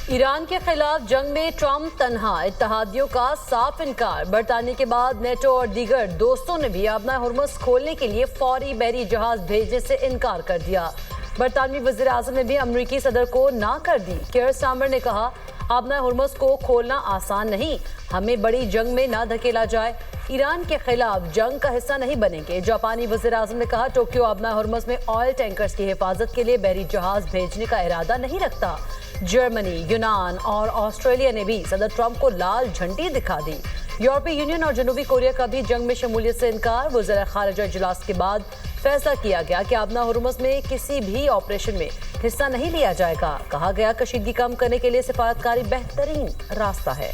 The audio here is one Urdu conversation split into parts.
ایران کے خلاف جنگ میں ٹرمپ تنہا، اتحادیوں کا صاف انکار۔ برطانیہ کے بعد نیٹو اور دیگر دوستوں نے بھی آبنائے ہرمز کھولنے کے لیے فوری بحری جہاز بھیجنے سے انکار کر دیا۔ برطانوی وزیر اعظم نے بھی امریکی صدر کو نہ کر دی۔ کیئر سٹارمر نے کہا، آبنائے ہرمز کو کھولنا آسان نہیں، ہمیں بڑی جنگ میں نہ دھکیلا جائے، ایران کے خلاف جنگ کا حصہ نہیں بنیں گے۔ جاپانی وزیر اعظم نے کہا، ٹوکیو آبنائے ہرمز میں آئل ٹینکرز کی حفاظت کے لیے بحری جہاز بھیجنے کا ارادہ نہیں رکھتا۔ جرمنی، یونان اور آسٹریلیا نے بھی صدر ٹرمپ کو لال جھنڈی دکھا دی۔ یورپی یونین اور جنوبی کوریا کا بھی جنگ میں شمولیت سے انکار۔ وزراء خارجہ اجلاس کے بعد فیصلہ کیا گیا کہ آبنائے ہرمز میں کسی بھی آپریشن میں حصہ نہیں لیا جائے گا۔ کہا گیا، کشیدگی کم کرنے کے لیے سفارتکاری بہترین راستہ ہے۔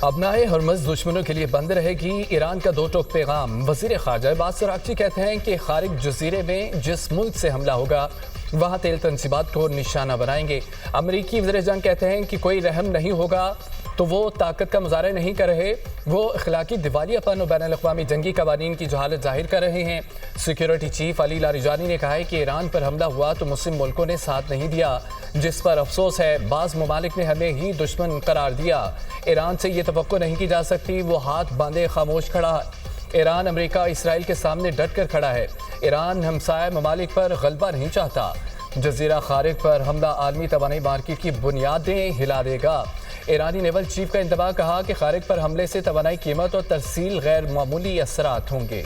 آبنائے ہرمز دشمنوں کے لیے بند رہے گی، ایران کا دو ٹوک پیغام۔ وزیر خارجہ عباس عراقچی کہتے ہیں کہ خارق جزیرے میں جس ملک سے حملہ ہوگا وہاں تیل تنصیبات کو نشانہ بنائیں گے۔ امریکی وزیر جنگ کہتے ہیں کہ کوئی رحم نہیں ہوگا تو وہ طاقت کا مظاہرہ نہیں کر رہے، وہ اخلاقی دیوالیہ پن اور بین الاقوامی جنگی قوانین کی جہالت ظاہر کر رہے ہیں۔ سیکیورٹی چیف علی لاریجانی نے کہا ہے کہ ایران پر حملہ ہوا تو مسلم ملکوں نے ساتھ نہیں دیا، جس پر افسوس ہے۔ بعض ممالک نے ہمیں ہی دشمن قرار دیا، ایران سے یہ توقع نہیں کی جا سکتی، وہ ہاتھ باندھے خاموش کھڑا ہے۔ ایران امریکہ اسرائیل کے سامنے ڈٹ کر کھڑا ہے، ایران ہمسایہ ممالک پر غلبہ نہیں چاہتا۔ جزیرہ خارق پر حملہ عالمی توانائی مارکیٹ کی بنیادیں ہلا دے گا۔ ایرانی نیول چیف کا انتباہ، کہا کہ خارق پر حملے سے توانائی قیمت اور ترسیل غیر معمولی اثرات ہوں گے۔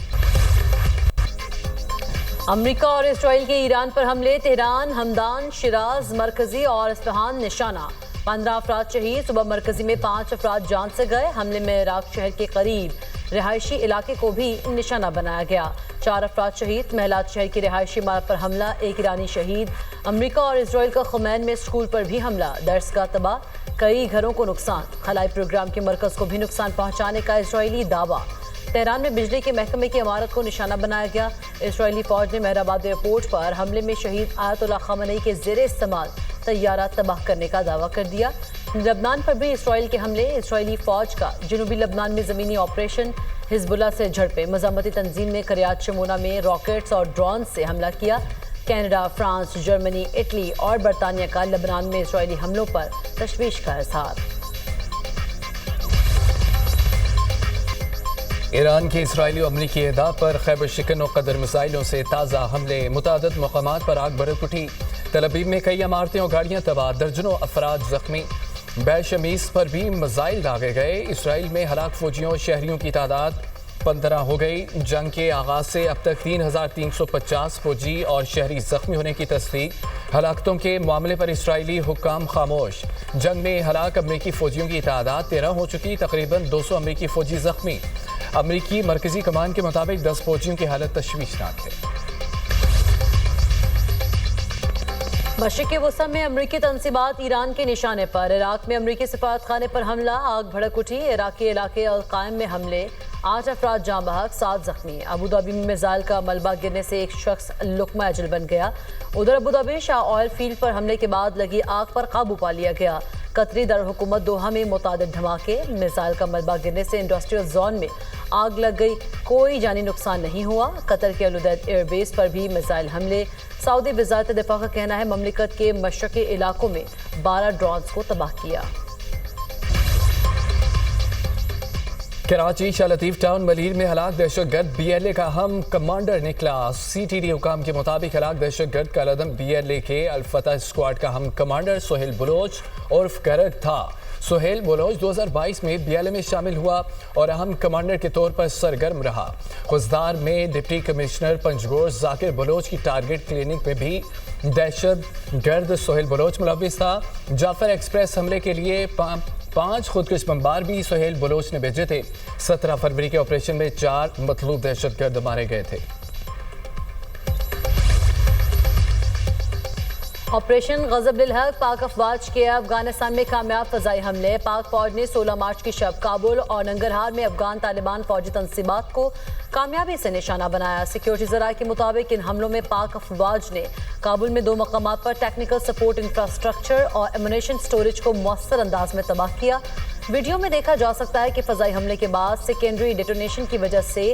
امریکہ اور اسرائیل کے ایران پر حملے، تہران، ہمدان، شیراز، مرکزی اور اصفہان نشانہ۔ 15 افراد شہید، صبح مرکزی میں 5 افراد جان سے گئے۔ حملے میں عراق شہر کے قریب رہائشی علاقے کو بھی نشانہ بنایا گیا۔ 4 افراد شہید، محلات شہر کی رہائشی عمارت پر حملہ، 1 ایرانی شہید۔ امریکہ اور اسرائیل کا خمین میں اسکول پر بھی حملہ، درسگاہ تباہ، کئی گھروں کو نقصان۔ خلائی پروگرام کے مرکز کو بھی نقصان پہنچانے کا اسرائیلی دعویٰ۔ تہران میں بجلی کے محکمے کی عمارت کو نشانہ بنایا گیا۔ اسرائیلی فوج نے مہرآباد ایئرپورٹ پر حملے میں شہید آیت اللہ خامنئی کے زیر استعمال طیارہ تباہ کرنے کا دعویٰ کر دیا۔ لبنان پر بھی اسرائیل کے حملے، اسرائیلی فوج کا جنوبی لبنان میں زمینی آپریشن، حزب اللہ سے جھڑپیں، مزاحمتی تنظیم نے کریات شمونہ میں راکٹس اور ڈرون سے حملہ کیا۔ کینیڈا، فرانس، جرمنی، اٹلی اور برطانیہ کا لبنان میں اسرائیلی حملوں پر تشویش کا اظہار۔ ایران کے اسرائیلی و امریکی اہداف پر خیبر شکن و قدر میزائلوں سے تازہ حملے، متعدد مقامات پر آگ بھڑک اٹھی۔ تل ابیب میں کئی عمارتیں اور گاڑیاں تباہ، درجنوں افراد زخمی۔ بیت شمیس پر بھی میزائل داغے گئے۔ اسرائیل میں ہلاک فوجیوں اور شہریوں کی تعداد 15 ہو گئی۔ جنگ کے آغاز سے اب تک 3350 فوجی اور شہری زخمی ہونے کی تصدیق۔ ہلاکتوں کے معاملے پر اسرائیلی حکام خاموش۔ جنگ میں ہلاک امریکی فوجیوں کی تعداد 13 ہو چکی، تقریباً 200 امریکی فوجی زخمی۔ امریکی مرکزی کمان کے مطابق 10 فوجیوں کی حالت تشویشناک ہے۔ مشرق وسطی میں امریکی تنصیبات ایران کے نشانے پر، عراق میں امریکی سفارت خانے پر حملہ، آگ بھڑک اٹھی۔ عراقی علاقے القائم میں حملے، 8 افراد جاں بحق، 7 زخمی۔ ابوظہبی میں میزائل کا ملبہ گرنے سے ایک شخص لقمہ اجل بن گیا۔ ادھر ابوظہبی شاہ آئل فیلڈ پر حملے کے بعد لگی آگ پر قابو پا لیا گیا۔ قطری دارالحکومت دوحہ میں متعدد دھماکے، میزائل کا ملبہ گرنے سے انڈسٹریل زون میں آگ لگ گئی، کوئی جانی نقصان نہیں ہوا۔ قطر کے العدید ایئر بیس پر بھی میزائل حملے۔ سعودی وزارت دفاع کا کہنا ہے مملکت کے مشرقی علاقوں میں 12 ڈرونز کو تباہ کیا۔ کراچی شاہ لطیف ٹاؤن ملیر میں ہلاک دہشت گرد BLA کا اہم کمانڈر نکلا۔ CTD حکام کے مطابق ہلاک دہشت گرد کا علم BLA کے الفتح اسکواڈ کا اہم کمانڈر سہیل بلوچ عرف گرگ تھا۔ سہیل بلوچ 2022 میں BLA میں شامل ہوا اور اہم کمانڈر کے طور پر سرگرم رہا۔ خزدار میں ڈپٹی کمشنر پنجگور ذاکر بلوچ کی ٹارگٹ کلینک میں بھی دہشت گرد سہیل بلوچ ملوث تھا۔ جعفر ایکسپریس حملے کے لیے 5 خودکش بمبار بھی سہیل بلوچ نے بھیجے تھے۔ 17 فروری کے آپریشن میں 4 مطلوب دہشت گرد مارے گئے تھے۔ آپریشن غضب للحق، پاک افواج کے افغانستان میں کامیاب فضائی حملے۔ پاک فوج نے 16 مارچ کی شب کابل اور ننگرہار میں افغان طالبان فوجی تنصیبات کو کامیابی سے نشانہ بنایا۔ سیکیورٹی ذرائع کے مطابق ان حملوں میں پاک افواج نے کابل میں 2 مقامات پر ٹیکنیکل سپورٹ انفراسٹرکچر اور ایمونیشن سٹوریج کو مؤثر انداز میں تباہ کیا۔ ویڈیو میں دیکھا جا سکتا ہے کہ فضائی حملے کے بعد سیکنڈری ڈیٹونیشن کی وجہ سے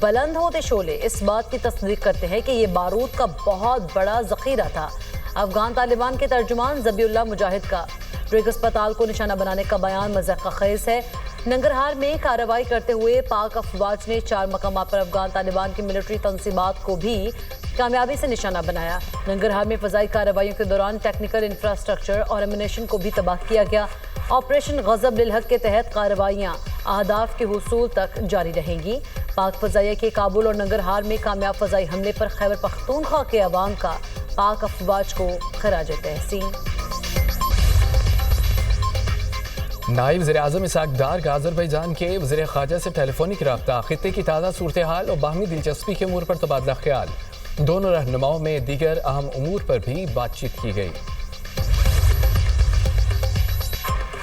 بلند ہوتے شعلے اس بات کی تصدیق کرتے ہیں کہ یہ بارود کا بہت بڑا ذخیرہ تھا۔ افغان طالبان کے ترجمان ذبیح اللہ مجاہد کا ریگ اسپتال کو نشانہ بنانے کا بیان مضحکہ خیز ہے۔ ننگرہار میں کارروائی کرتے ہوئے پاک افواج نے 4 مقامات پر افغان طالبان کی ملٹری تنصیبات کو بھی کامیابی سے نشانہ بنایا۔ ننگرہار میں فضائی کارروائیوں کے دوران ٹیکنیکل انفراسٹرکچر اور ایمونیشن کو بھی تباہ کیا گیا۔ آپریشن غضب للحق کے تحت کارروائیاں اہداف کے حصول تک جاری رہیں گی۔ پاک فضائیہ کے کابل اور ننگرہار میں کامیاب فضائی حملے پر خیبر پختونخوا کے عوام کا پاک افواج کو خراج تحسین۔ نائب وزیر اعظم اسحاق ڈار کا آذربائیجان کے وزیر خارجہ سے ٹیلی فونک رابطہ، خطے کی تازہ صورتحال اور باہمی دلچسپی کے امور پر تبادلہ خیال۔ دونوں رہنماؤں میں دیگر اہم امور پر بھی بات چیت کی گئی۔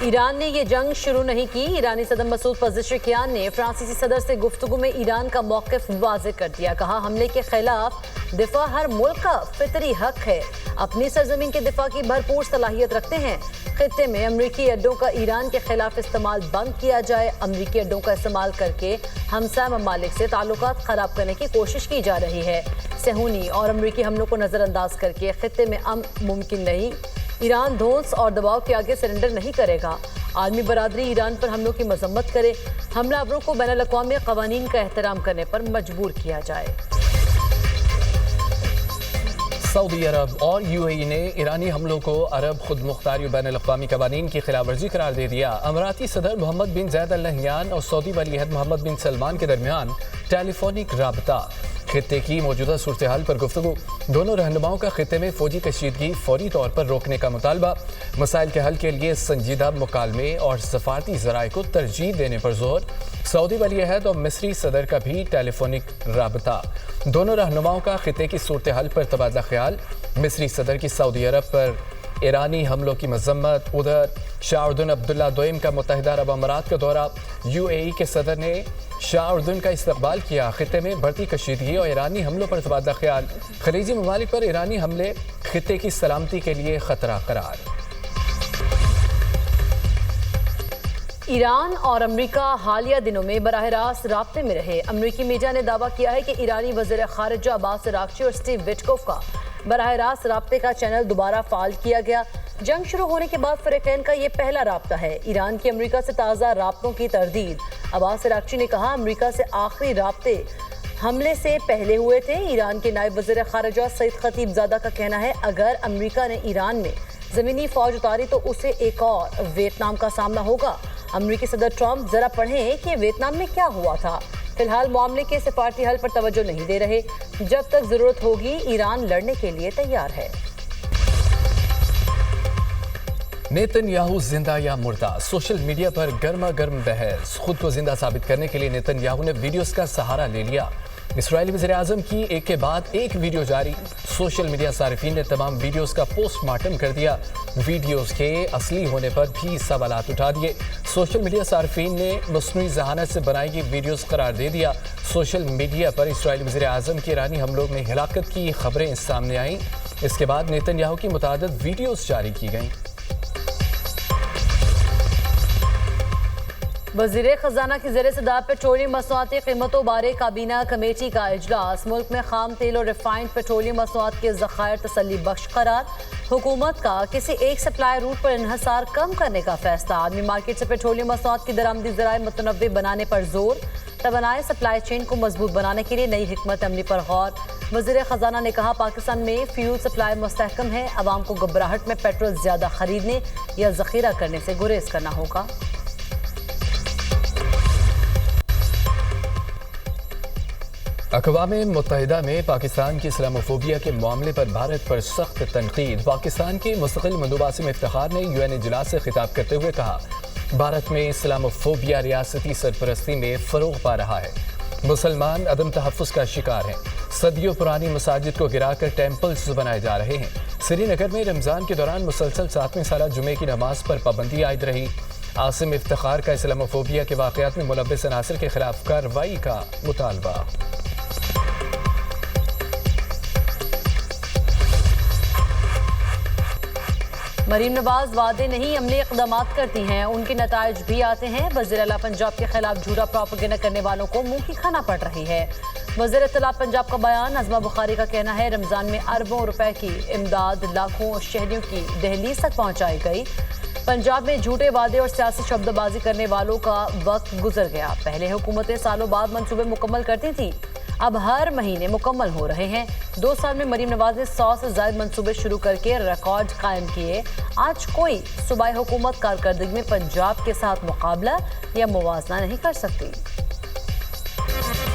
ایران نے یہ جنگ شروع نہیں کی۔ ایرانی صدر مسعود پزشکیان نے فرانسیسی صدر سے گفتگو میں ایران کا موقف واضح کر دیا۔ کہا حملے کے خلاف دفاع ہر ملک کا فطری حق ہے، اپنی سرزمین کے دفاع کی بھرپور صلاحیت رکھتے ہیں۔ خطے میں امریکی اڈوں کا ایران کے خلاف استعمال بند کیا جائے۔ امریکی اڈوں کا استعمال کر کے ہمسایہ ممالک سے تعلقات خراب کرنے کی کوشش کی جا رہی ہے۔ صہیونی اور امریکی حملوں کو نظر انداز کر کے خطے میں امن ممکن نہیں۔ ایران دھونس اور دباؤ کے آگے سرنڈر نہیں کرے گا۔ عالمی برادری ایران پر حملوں کی مذمت کرے، حملہ آوروں کو بین الاقوامی قوانین کا احترام کرنے پر مجبور کیا جائے۔ سعودی عرب اور UAE نے ایرانی حملوں کو عرب خود مختاری و بین الاقوامی قوانین کی خلاف ورزی قرار دے دیا۔ اماراتی صدر محمد بن زاید ال نہیان اور سعودی ولی عہد محمد بن سلمان کے درمیان ٹیلی فونک رابطہ، خطے کی موجودہ صورتحال پر گفتگو۔ دونوں رہنماؤں کا خطے میں فوجی کشیدگی فوری طور پر روکنے کا مطالبہ، مسائل کے حل کے لیے سنجیدہ مکالمے اور سفارتی ذرائع کو ترجیح دینے پر زور۔ سعودی ولی عہد اور مصری صدر کا بھی ٹیلی فونک رابطہ۔ دونوں رہنماؤں کا خطے کی صورتحال پر تبادلہ خیال۔ مصری صدر کی سعودی عرب پر ایرانی حملوں کی مذمت۔ ادھر شاہ اردن عبداللہ دوئم کا متحدہ عرب امارات کا دورہ۔ UAE کے صدر نے شاہ اردن کا استقبال کیا۔ خطے میں بڑھتی کشیدگی اور ایرانی حملوں پر تبادلہ خیال۔ خلیجی ممالک پر ایرانی حملے خطے کی سلامتی کے لیے خطرہ قرار۔ ایران اور امریکہ حالیہ دنوں میں براہ راست رابطے میں رہے۔ امریکی میڈیا نے دعویٰ کیا ہے کہ ایرانی وزیر خارجہ عباس عراقچی اور اسٹیو وٹکوف کا براہ راست رابطے کا چینل دوبارہ فعال کیا گیا۔ جنگ شروع ہونے کے بعد فریقین کا یہ پہلا رابطہ ہے۔ ایران کی امریکہ سے تازہ رابطوں کی تردید۔ عباس عراقچی نے کہا امریکہ سے آخری رابطے حملے سے پہلے ہوئے تھے۔ ایران کے نائب وزیر خارجہ سعید خطیب زادہ کا کہنا ہے اگر امریکہ نے ایران میں زمینی فوج اتاری تو اسے ایک اور ویتنام کا سامنا ہوگا۔ امریکی صدر ٹرمپ ذرا پڑھیں کہ ویتنام میں کیا ہوا تھا۔ فی الحال معاملے کے سفارتی حل پر توجہ نہیں دے رہے۔ جب تک ضرورت ہوگی ایران لڑنے کے لیے تیار ہے۔ نیتن یاہو زندہ یا مردہ، سوشل میڈیا پر گرما گرم بحث۔ خود کو زندہ ثابت کرنے کے لیے نیتن یاہو نے ویڈیوز کا سہارا لے لیا۔ اسرائیلی وزیر اعظم کی ایک کے بعد ایک ویڈیو جاری۔ سوشل میڈیا صارفین نے تمام ویڈیوز کا پوسٹ مارٹم کر دیا۔ ویڈیوز کے اصلی ہونے پر بھی سوالات اٹھا دیے۔ سوشل میڈیا صارفین نے مصنوعی ذہانت سے بنائی گئی ویڈیوز قرار دے دیا۔ سوشل میڈیا پر اسرائیلی وزیر اعظم کے ایرانی حملوں میں ہلاکت کی خبریں سامنے آئیں۔ اس کے بعد نیتن یاہو کی متعدد ویڈیوز جاری کی گئیں۔ وزیر خزانہ کی زیر صدارت پیٹرولیم مصنوعاتی قیمتوں بارے کابینہ کمیٹی کا اجلاس۔ ملک میں خام تیل اور ریفائنڈ پیٹرولیم مصنوعات کے ذخائر تسلی بخش قرار۔ حکومت کا کسی ایک سپلائی روٹ پر انحصار کم کرنے کا فیصلہ۔ عالمی مارکیٹ سے پیٹرولیم مصنوعات کی درآمدی ذرائع متنوع بنانے پر زور۔ توانائی سپلائی چین کو مضبوط بنانے کے لیے نئی حکمت عملی پر غور۔ وزیر خزانہ نے کہا پاکستان میں فیول سپلائی مستحکم ہے، عوام کو گھبراہٹ میں پیٹرول زیادہ خریدنے یا ذخیرہ کرنے سے گریز کرنا ہوگا۔ اقوام متحدہ میں پاکستان کی اسلاموفوبیا کے معاملے پر بھارت پر سخت تنقید۔ پاکستان کے مستقل مندوب عاصم افتخار نے UN اجلاس سے خطاب کرتے ہوئے کہا بھارت میں اسلاموفوبیا ریاستی سرپرستی میں فروغ پا رہا ہے۔ مسلمان عدم تحفظ کا شکار ہیں۔ صدیوں پرانی مساجد کو گرا کر ٹیمپلز بنائے جا رہے ہیں۔ سری نگر میں رمضان کے دوران مسلسل 7ویں سالہ جمعے کی نماز پر پابندی عائد رہی۔ عاصم افتخار کا اسلاموفوبیا کے واقعات میں ملوث عناصر کے خلاف کارروائی کا مطالبہ۔ مریم نواز وعدے نہیں عملی اقدامات کرتی ہیں، ان کے نتائج بھی آتے ہیں۔ وزیر اعلیٰ پنجاب کے خلاف جھوٹا پروپیگنڈا کرنے والوں کو منہ کی کھانا پڑ رہی ہے۔ وزیر اطلاع پنجاب کا بیان، نظمہ بخاری کا کہنا ہے رمضان میں اربوں روپے کی امداد لاکھوں شہریوں کی دہلیز تک پہنچائی گئی۔ پنجاب میں جھوٹے وعدے اور سیاسی شبد بازی کرنے والوں کا وقت گزر گیا۔ پہلے حکومتیں سالوں بعد منصوبے مکمل کرتی تھیں، اب ہر مہینے مکمل ہو رہے ہیں۔ 2 سال میں مریم نواز نے 100 سے زائد منصوبے شروع کر کے ریکارڈ قائم کیے۔ آج کوئی صوبائی حکومت کارکردگی میں پنجاب کے ساتھ مقابلہ یا موازنہ نہیں کر سکتی۔